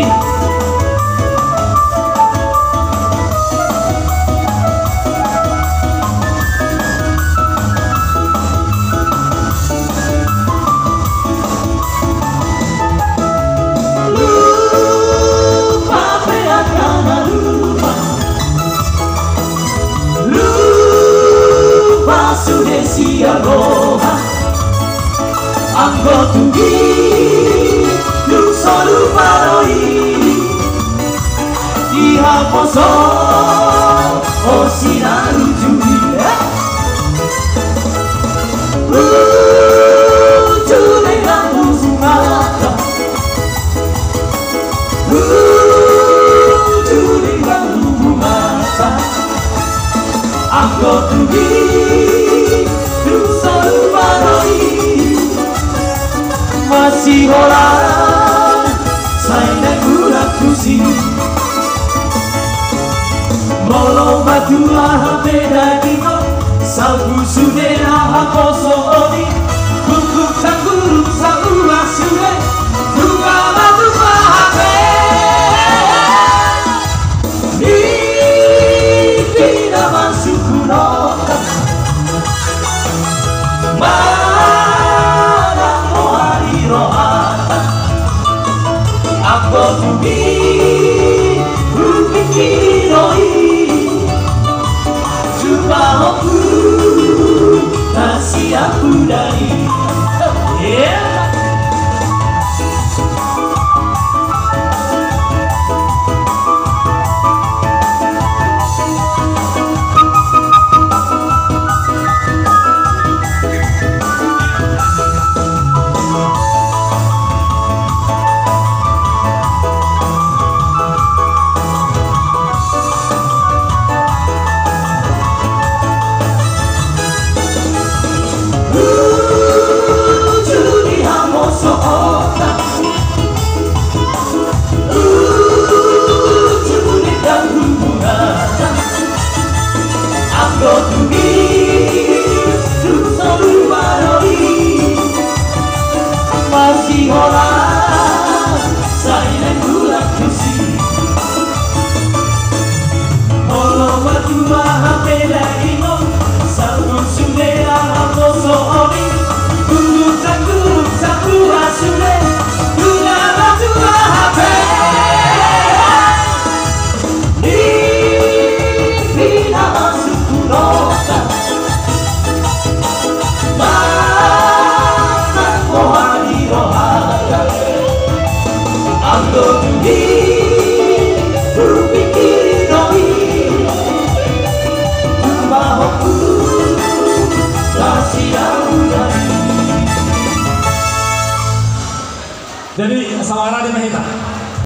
kasih. Sudesi aloha Anggo tunggi Lusoru paroi Iha poso Osinaru juri Jure ramu sumata Jure ramu mata Anggo tunggi masih orang saya kurang kusi molo batulah beda dino sabu sudena hakoso oni kukuk cangkuruk saula sude dua batu mahape tidak masuk kunota Anggo tunggi Ukikiroi Jumpa hoku Nasi aku dari masih orang saya kurang kusi molo berdua hape lagi mo sabun sudera hakoso oni guru cangkuruk sakura sude guna berdua hape Nina masuk kunota Anggo tunggi Berpikir doi Jumpa hoku Rahasia udari. Jadi sama Raden Mahita.